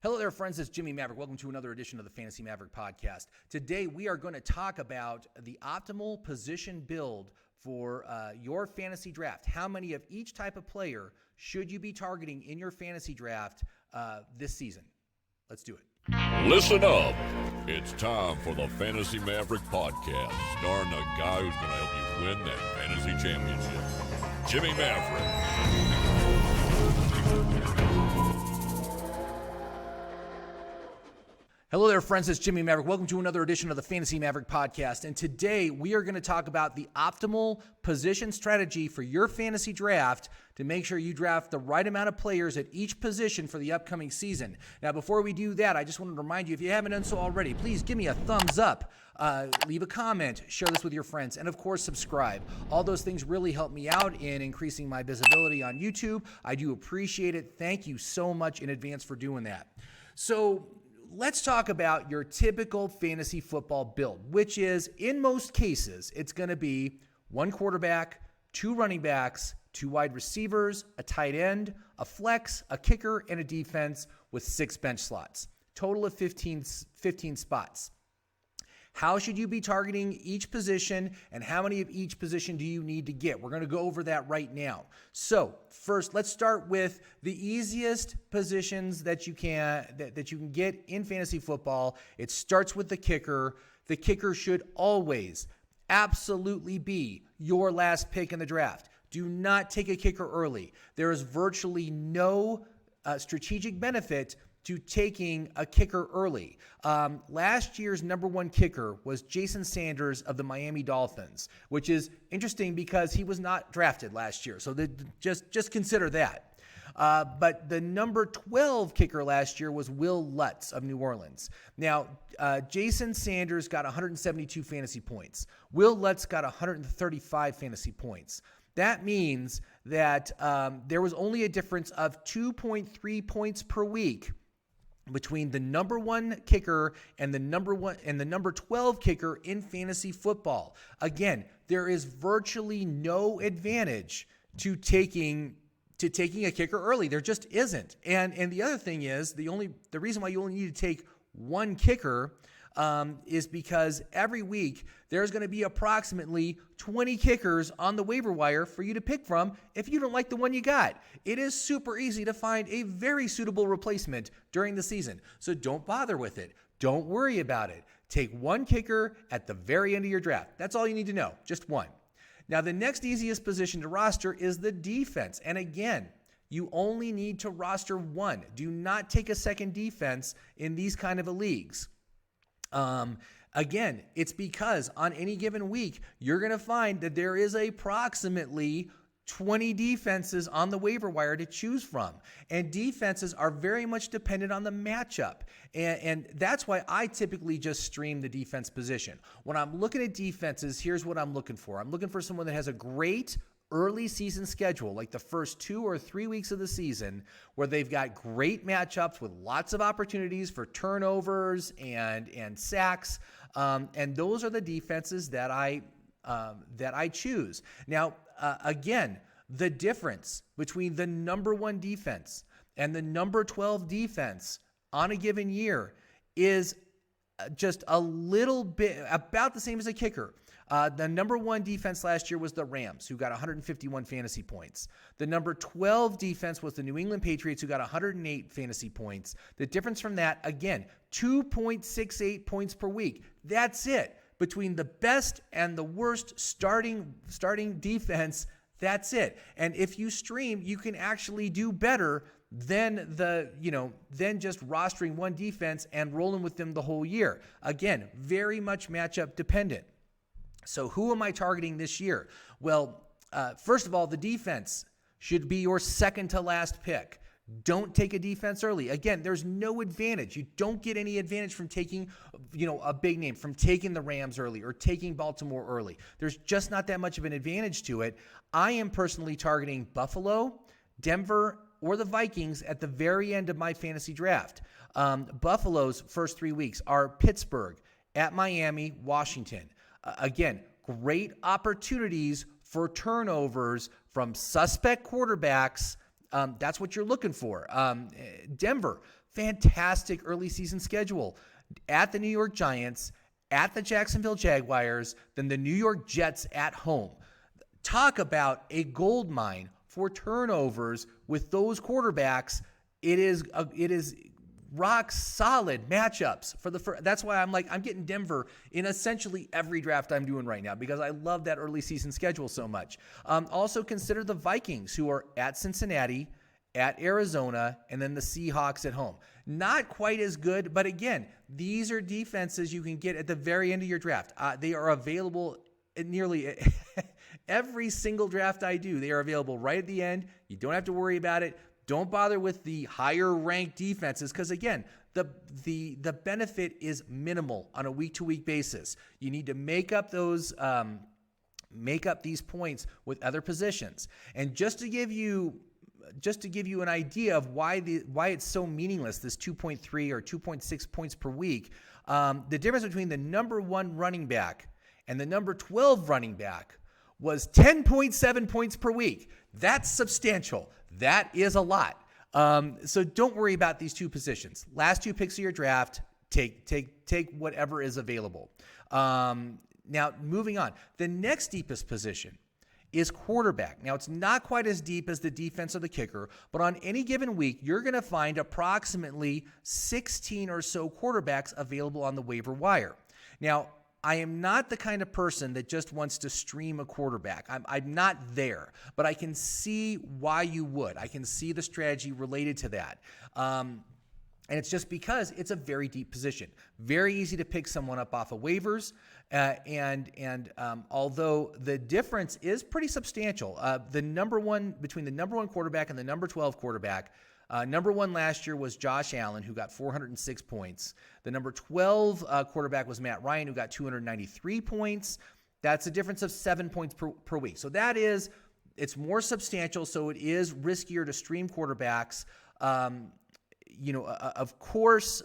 Hello there, friends. It's Jimmy Maverick. Welcome to another edition of the Fantasy Maverick podcast. Today, we are going to talk about the optimal position build for your fantasy draft. How many of each type of player should you be targeting in your fantasy draft this season? Let's do it. Listen up. It's time for the Fantasy Maverick podcast, starring the guy who's going to help you win that fantasy championship, Jimmy Maverick. Hello there, friends. It's Jimmy Maverick. Welcome to another edition of the Fantasy Maverick podcast. And today we are going to talk about the optimal position strategy for your fantasy draft to make sure you draft the right amount of players at each position for the upcoming season. Now, before we do that, I just wanted to remind you, if you haven't done so already, please give me a thumbs up, leave a comment, share this with your friends, and of course, subscribe. All those things really help me out in increasing my visibility on YouTube. I do appreciate it. Thank you so much in advance for doing that. So, let's talk about your typical fantasy football build, which is, in most cases, it's going to be one quarterback, two running backs, two wide receivers, a tight end, a flex, a kicker, and a defense with 6 bench slots. Total of 15 spots. How should you be targeting each position, and how many of each position do you need to get? We're going to go over that right now. So first, let's start with the easiest positions that you can get in fantasy football. It starts with the kicker. The kicker should always absolutely be your last pick in the draft. Do not take a kicker early. There is virtually no strategic benefit to taking a kicker early. Last year's number one kicker was Jason Sanders of the Miami Dolphins, which is interesting because he was not drafted last year. So just consider that. But the number 12 kicker last year was Will Lutz of New Orleans. Now, Jason Sanders got 172 fantasy points. Will Lutz got 135 fantasy points. That means that there was only a difference of 2.3 points per week between the number one kicker and the number 12 kicker in fantasy football. Again, there is virtually no advantage to taking a kicker early. There just isn't. And the other thing is, the reason why you only need to take one kicker is because every week there's going to be approximately 20 kickers on the waiver wire for you to pick from if you don't like the one you got. It is super easy to find a very suitable replacement during the season. So don't bother with it. Don't worry about it. Take one kicker at the very end of your draft. That's all you need to know. Just one. Now, the next easiest position to roster is the defense. And again, you only need to roster one. Do not take a second defense in these kind of leagues. Again, it's because on any given week, you're going to find that there is approximately 20 defenses on the waiver wire to choose from. And defenses are very much dependent on the matchup. And that's why I typically just stream the defense position. When I'm looking at defenses, here's what I'm looking for. I'm looking for someone that has a great early season schedule, like the first 2 or 3 weeks of the season, where they've got great matchups with lots of opportunities for turnovers and sacks. And those are the defenses that I choose. Now, again, the difference between the number one defense and the number 12 defense on a given year is just a little bit about the same as a kicker. The number one defense last year was the Rams, who got 151 fantasy points. The number 12 defense was the New England Patriots, who got 108 fantasy points. The difference from that, again, 2.68 points per week. That's it. Between the best and the worst starting defense, that's it. And if you stream, you can actually do better than just rostering one defense and rolling with them the whole year. Again, very much matchup dependent. So who am I targeting this year? Well, first of all, the defense should be your second to last pick. Don't take a defense early. Again, there's no advantage. You don't get any advantage from taking, a big name, from taking the Rams early or taking Baltimore early. There's just not that much of an advantage to it. I am personally targeting Buffalo, Denver, or the Vikings at the very end of my fantasy draft. Buffalo's first 3 weeks are Pittsburgh, at Miami, Washington. Again, great opportunities for turnovers from suspect quarterbacks. That's what you're looking for. Denver, fantastic early season schedule. At the New York Giants, at the Jacksonville Jaguars, then the New York Jets at home. Talk about a gold mine for turnovers with those quarterbacks. It is rock solid matchups for the first. That's why I'm getting Denver in essentially every draft I'm doing right now, because I love that early season schedule so much. Also consider the Vikings, who are at Cincinnati, at Arizona, and then the Seahawks at home. Not quite as good, but again, these are defenses you can get at the very end of your draft. They are available at nearly every single draft I do. They are available right at the end. You don't have to worry about it. Don't bother with the higher ranked defenses, because again, the benefit is minimal on a week-to-week basis. You need to make up these points with other positions. And just to give you an idea of why it's so meaningless, this 2.3 or 2.6 points per week, the difference between the number 1 running back and the number 12 running back was 10.7 points per week. That's substantial. That is a lot. So don't worry about these two positions. Last 2 picks of your draft, take whatever is available. Now, moving on. The next deepest position is quarterback. Now, it's not quite as deep as the defense or the kicker, but on any given week, you're going to find approximately 16 or so quarterbacks available on the waiver wire. Now, I am not the kind of person that just wants to stream a quarterback. I'm not there, but I can see why you would. I can see the strategy related to that. And it's just because it's a very deep position. Very easy to pick someone up off of waivers. And although the difference is pretty substantial, between the number 1 quarterback and the number 12 quarterback, number 1 last year was Josh Allen, who got 406 points. The number 12 quarterback was Matt Ryan, who got 293 points. That's a difference of 7 points per week. So it's more substantial, so it is riskier to stream quarterbacks. Of course,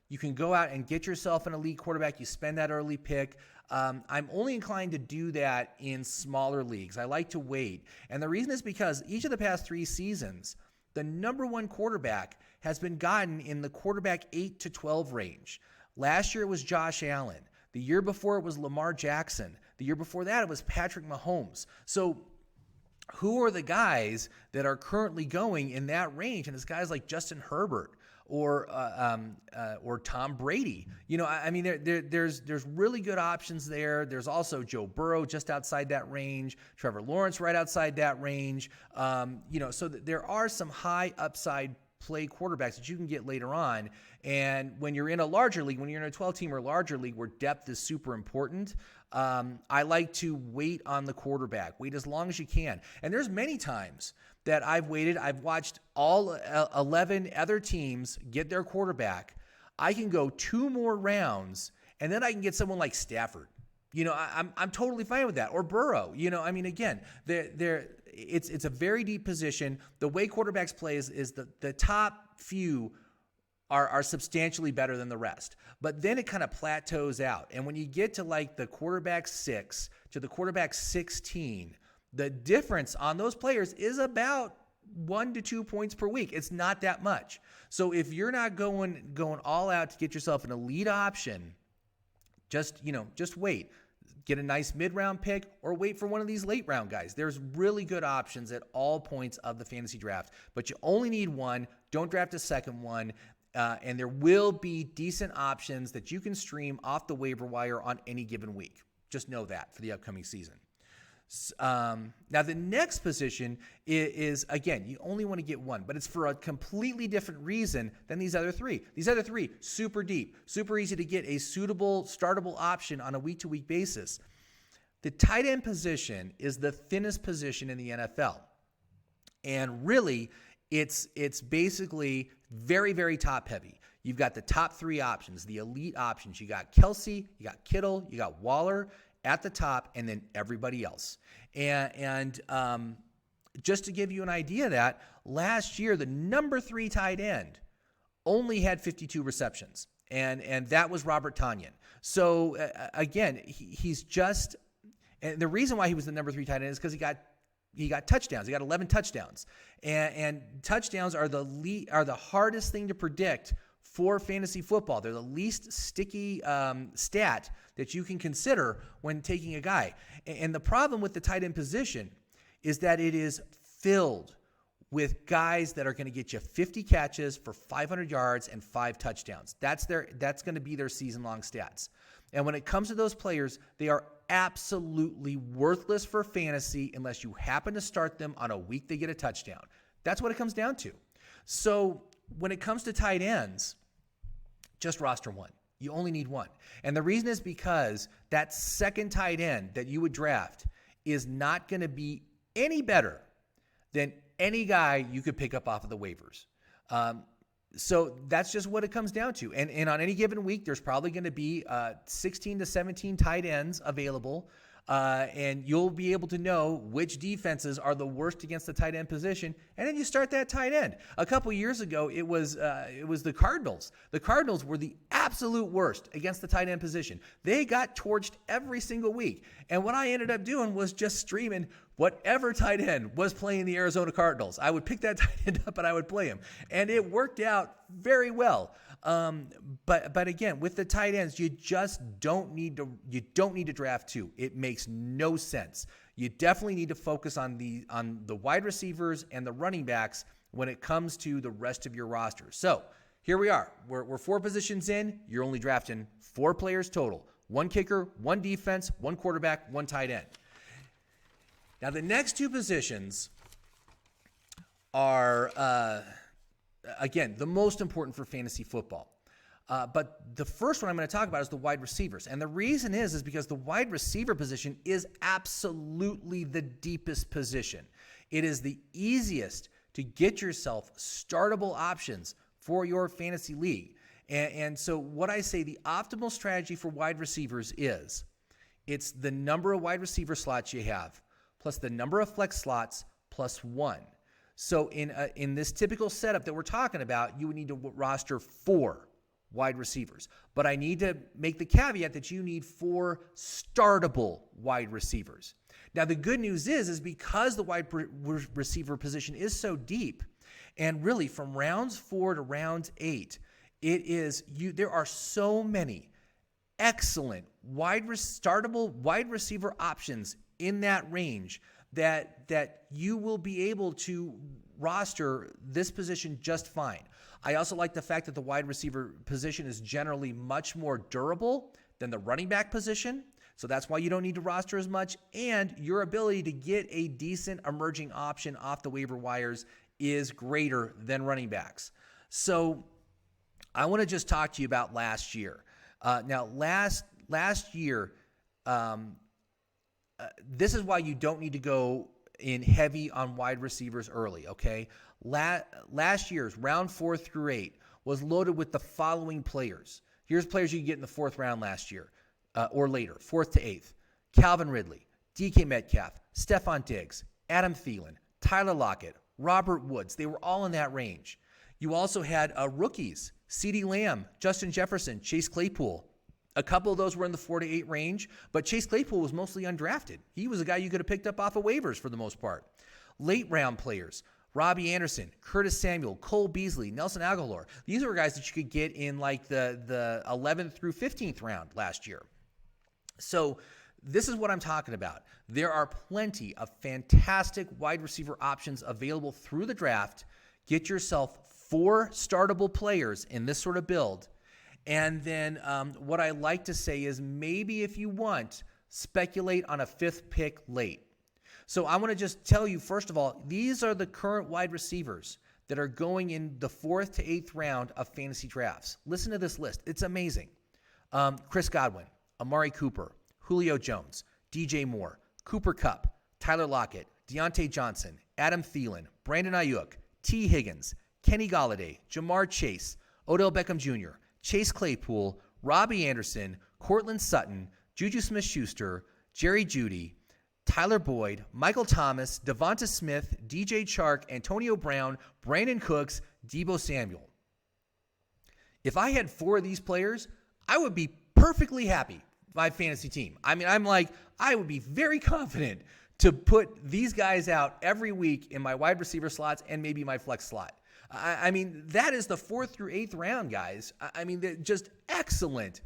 you can go out and get yourself an elite quarterback. You spend that early pick. I'm only inclined to do that in smaller leagues. I like to wait. And the reason is because each of the past 3 seasons, the number 1 quarterback has been gotten in the quarterback 8 to 12 range. Last year it was Josh Allen. The year before it was Lamar Jackson. The year before that it was Patrick Mahomes. So who are the guys that are currently going in that range? And it's guys like Justin Herbert or Tom Brady. There's really good options there. There's also Joe Burrow just outside that range, Trevor Lawrence right outside that range. So there are some high upside play quarterbacks that you can get later on. And when you're in a larger league, when you're in a 12-team or larger league where depth is super important, I like to wait on the quarterback. Wait as long as you can. And there's many times that I've waited. I've watched all 11 other teams get their quarterback. I can go 2 more rounds, and then I can get someone like Stafford. I'm totally fine with that. Or Burrow. Again, it's a very deep position. The way quarterbacks play is the top few are substantially better than the rest. But then it kind of plateaus out. And when you get to like the quarterback 6 to the quarterback 16, the difference on those players is about 1 to 2 points per week. It's not that much. So if you're not going all out to get yourself an elite option, just wait. Get a nice mid-round pick or wait for one of these late-round guys. There's really good options at all points of the fantasy draft, but you only need one. Don't draft a second one. And there will be decent options that you can stream off the waiver wire on any given week. Just know that for the upcoming season. Now, the next position is, again, you only want to get one, but it's for a completely different reason than these other 3. These other 3, super deep, super easy to get a suitable, startable option on a week-to-week basis. The tight end position is the thinnest position in the NFL. And really, it's basically very, very top-heavy. You've got the top 3 options, the elite options. You got Kelsey, you got Kittle, you got Waller at the top, and then everybody else. And just to give you an idea of that, last year, the number 3 tight end only had 52 receptions, and that was Robert Tonyan. So, again, he's just – and the reason why he was the number 3 tight end is because he got he got touchdowns. He got 11 touchdowns. And touchdowns are the hardest thing to predict for fantasy football. They're the least sticky stat that you can consider when taking a guy. And the problem with the tight end position is that it is filled with guys that are going to get you 50 catches for 500 yards and 5 touchdowns. That's going to be their season-long stats. And when it comes to those players, they are absolutely worthless for fantasy unless you happen to start them on a week they get a touchdown. That's what it comes down to. So when it comes to tight ends, just roster one. You only need one. And the reason is because that second tight end that you would draft is not going to be any better than any guy you could pick up off of the waivers. So that's just what it comes down to. And on any given week, there's probably going to be 16 to 17 tight ends available. And you'll be able to know which defenses are the worst against the tight end position, and then you start that tight end. A couple years ago, it was the Cardinals. The Cardinals were the absolute worst against the tight end position. They got torched every single week, and what I ended up doing was just streaming whatever tight end was playing the Arizona Cardinals. I would pick that tight end up and I would play him, and it worked out very well. But again, with the tight ends, you just don't need to draft two. It makes no sense. You definitely need to focus on the wide receivers and the running backs when it comes to the rest of your roster. So here we are. We're 4 positions in. You're only drafting 4 players total: 1 kicker, 1 defense, 1 quarterback, 1 tight end. Now the next 2 positions are again, the most important for fantasy football. But the first one I'm going to talk about is the wide receivers. And the reason is because the wide receiver position is absolutely the deepest position. It is the easiest to get yourself startable options for your fantasy league. And so what I say, the optimal strategy for wide receivers is it's the number of wide receiver slots you have, plus the number of flex slots, plus 1. So in this typical setup that we're talking about, you would need to roster 4 wide receivers. But I need to make the caveat that you need 4 startable wide receivers. Now, the good news is because the wide receiver position is so deep, and really from rounds 4 to round 8, there are so many excellent startable wide receiver options in that range that you will be able to roster this position just fine. I also like the fact that the wide receiver position is generally much more durable than the running back position. So that's why you don't need to roster as much. And your ability to get a decent emerging option off the waiver wires is greater than running backs. So I want to just talk to you about last year. Now, last year, this is why you don't need to go in heavy on wide receivers early, okay? Last year's round 4 through 8 was loaded with the following players. Here's players you can get in the 4th round last year or later, 4th to 8th. Calvin Ridley, DK Metcalf, Stephon Diggs, Adam Thielen, Tyler Lockett, Robert Woods. They were all in that range. You also had rookies, CeeDee Lamb, Justin Jefferson, Chase Claypool. A couple of those were in the 4 to 8 range, but Chase Claypool was mostly undrafted. He was a guy you could have picked up off of waivers for the most part. Late round players, Robbie Anderson, Curtis Samuel, Cole Beasley, Nelson Aguilar. These were guys that you could get in like the 11th through 15th round last year. So this is what I'm talking about. There are plenty of fantastic wide receiver options available through the draft. Get yourself 4 startable players in this sort of build. And then what I like to say is maybe if you want, speculate on a 5th pick late. So I want to just tell you, first of all, these are the current wide receivers that are going in the 4th to 8th round of fantasy drafts. Listen to this list. It's amazing. Chris Godwin, Amari Cooper, Julio Jones, DJ Moore, Cooper Kupp, Tyler Lockett, Deontay Johnson, Adam Thielen, Brandon Ayuk, T. Higgins, Kenny Golladay, Jamar Chase, Odell Beckham Jr., Chase Claypool, Robbie Anderson, Courtland Sutton, Juju Smith-Schuster, Jerry Jeudy, Tyler Boyd, Michael Thomas, Devonta Smith, DJ Chark, Antonio Brown, Brandon Cooks, Deebo Samuel. If I had 4 of these players, I would be perfectly happy with my fantasy team. I mean, I would be very confident to put these guys out every week in my wide receiver slots and maybe my flex slot. I mean, that is the 4th through 8th round, guys. I mean, they're just excellent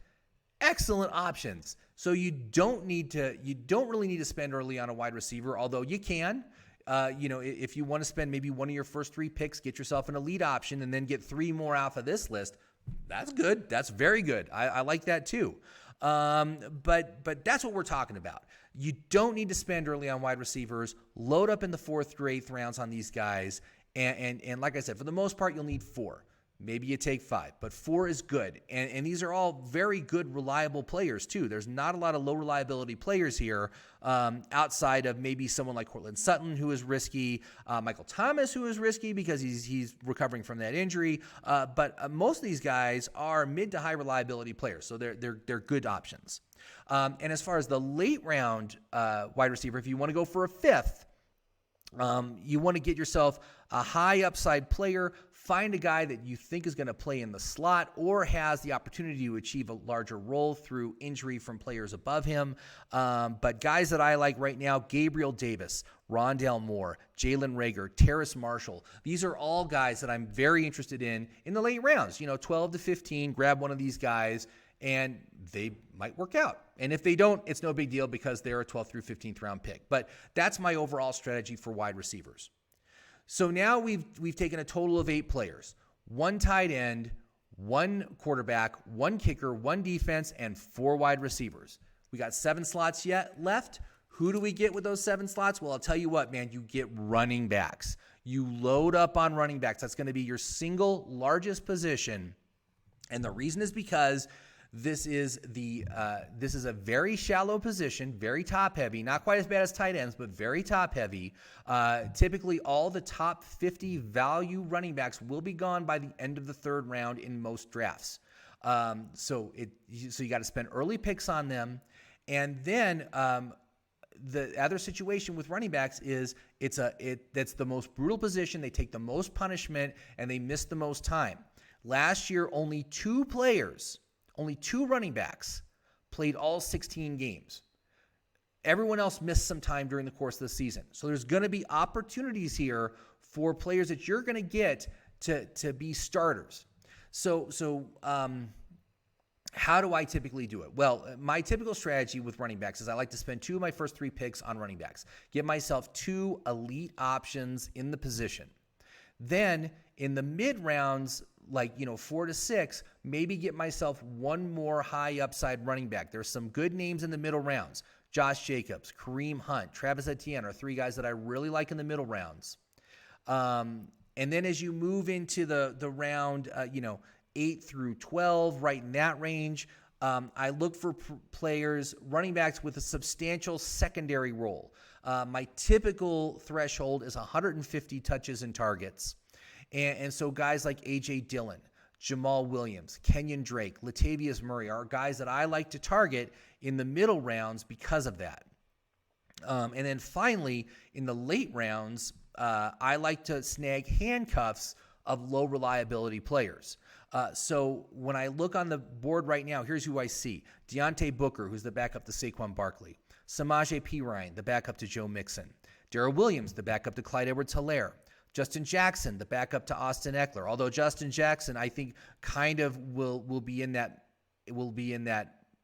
options. So you don't really need to spend early on a wide receiver, although you can. If you want to spend maybe one of your first 3 picks, get yourself an elite option, and then get 3 more off of this list, that's good. That's very good. I like that too. But that's what we're talking about. You don't need to spend early on wide receivers. Load up in the 4th through 8th rounds on these guys. And like I said, for the most part, you'll need 4. Maybe you take 5, but 4 is good. And these are all very good, reliable players too. There's not a lot of low reliability players here outside of maybe someone like Cortland Sutton, who is risky, Michael Thomas, who is risky because he's recovering from that injury. But most of these guys are mid to high reliability players, so they're good options. And as far as the late round wide receiver, if you want to go for a 5th, you want to get yourself a high upside player. Find a guy that you think is going to play in the slot or has the opportunity to achieve a larger role through injury from players above him. But guys that I like right now, Gabriel Davis, Rondale Moore, Jalen Reagor, Terrace Marshall. These are all guys that I'm very interested in the late rounds. 12 to 15, grab one of these guys, and they might work out. And if they don't, it's no big deal because they're a 12th through 15th round pick. But that's my overall strategy for wide receivers. So now we've taken a total of 8 players, 1 tight end, 1 quarterback, 1 kicker, 1 defense, and 4 wide receivers. We got 7 slots yet left. Who do we get with those 7 slots? Well, I'll tell you what, man, you get running backs. You load up on running backs. That's going to be your single largest position. And the reason is because this is a very shallow position, very top heavy, not quite as bad as tight ends, but very top heavy. Typically, all the top 50 value running backs will be gone by the end of the 3rd round in most drafts. So you got to spend early picks on them, and then the other situation with running backs is that's the most brutal position. They take the most punishment and they miss the most time. Last year, only 2 running backs played all 16 games. Everyone else missed some time during the course of the season. So there's going to be opportunities here for players that you're going to get to be starters. So how do I typically do it? Well, my typical strategy with running backs is I like to spend 2 of my first 3 picks on running backs. Get myself 2 elite options in the position. Then in the mid rounds, 4 to 6, maybe get myself 1 more high upside running back. There's some good names in the middle rounds. Josh Jacobs, Kareem Hunt, Travis Etienne are 3 guys that I really like in the middle rounds. And then as you move into the round, 8 through 12, right in that range, I look for players, running backs with a substantial secondary role. My typical threshold is 150 touches and targets. And so guys like A.J. Dillon, Jamal Williams, Kenyon Drake, Latavius Murray are guys that I like to target in the middle rounds because of that. And then finally, in the late rounds, I like to snag handcuffs of low reliability players. So when I look on the board right now, here's who I see. Deontay Booker, who's the backup to Saquon Barkley. Samaje Perine, the backup to Joe Mixon. Darrell Williams, the backup to Clyde Edwards-Helaire. Justin Jackson, the backup to Austin Eckler. Although Justin Jackson, I think, kind of will be in that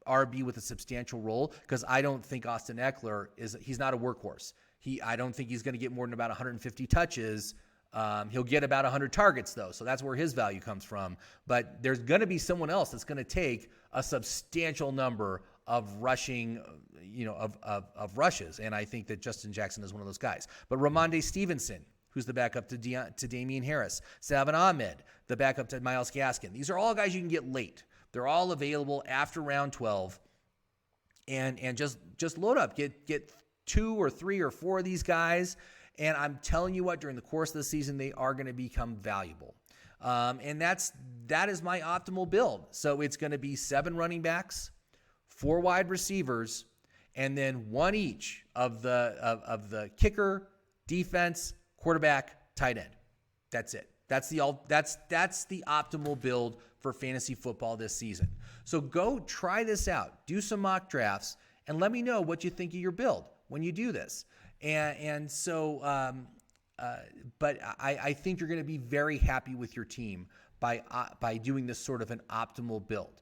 RB with a substantial role because I don't think Austin Eckler he's not a workhorse. I don't think he's going to get more than about 150 touches. He'll get about 100 targets though, so that's where his value comes from. But there's going to be someone else that's going to take a substantial number of rushing, of rushes, and I think that Justin Jackson is one of those guys. But Ramondre Stevenson, who's the backup to Damian Harris. Salvon Ahmed, the backup to Myles Gaskin. These are all guys you can get late. They're all available after round 12. And just load up. Get 2 or 3 or 4 of these guys. And I'm telling you what, during the course of the season, they are going to become valuable. And that is my optimal build. So it's going to be 7 running backs, 4 wide receivers, and then 1 each of the kicker, defense, quarterback, tight end. That's it. That's the optimal build for fantasy football this season. So go try this out. Do some mock drafts and let me know what you think of your build when you do this. And so, but I think you're going to be very happy with your team by doing this sort of an optimal build.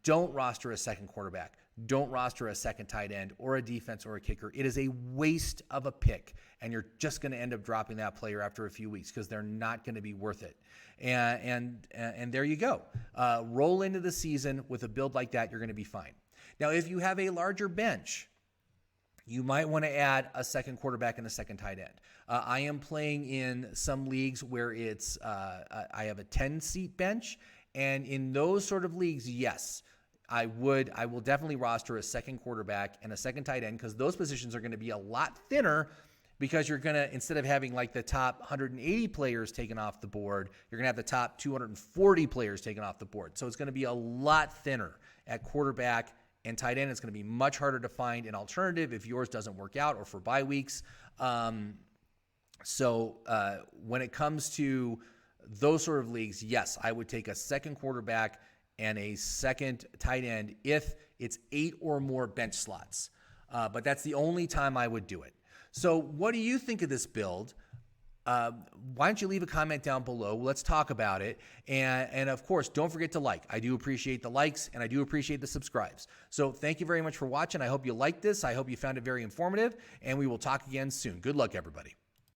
Don't roster a second quarterback. Don't roster a second tight end or a defense or a kicker. It is a waste of a pick, and you're just going to end up dropping that player after a few weeks because they're not going to be worth it. And there you go. Roll into the season with a build like that, you're going to be fine. Now, if you have a larger bench, you might want to add a second quarterback and a second tight end. I am playing in some leagues where it's I have a 10-seat bench, and in those sort of leagues, yes, I will definitely roster a second quarterback and a second tight end because those positions are going to be a lot thinner because you're going to, instead of having like the top 180 players taken off the board, you're going to have the top 240 players taken off the board. So it's going to be a lot thinner at quarterback and tight end. It's going to be much harder to find an alternative if yours doesn't work out or for bye weeks. So when it comes to those sort of leagues, yes, I would take a second quarterback and a second tight end if it's 8 or more bench slots. But that's the only time I would do it. So what do you think of this build? Why don't you leave a comment down below? Let's talk about it. And of course, don't forget to like. I do appreciate the likes, and I do appreciate the subscribes. So thank you very much for watching. I hope you liked this. I hope you found it very informative, and we will talk again soon. Good luck, everybody.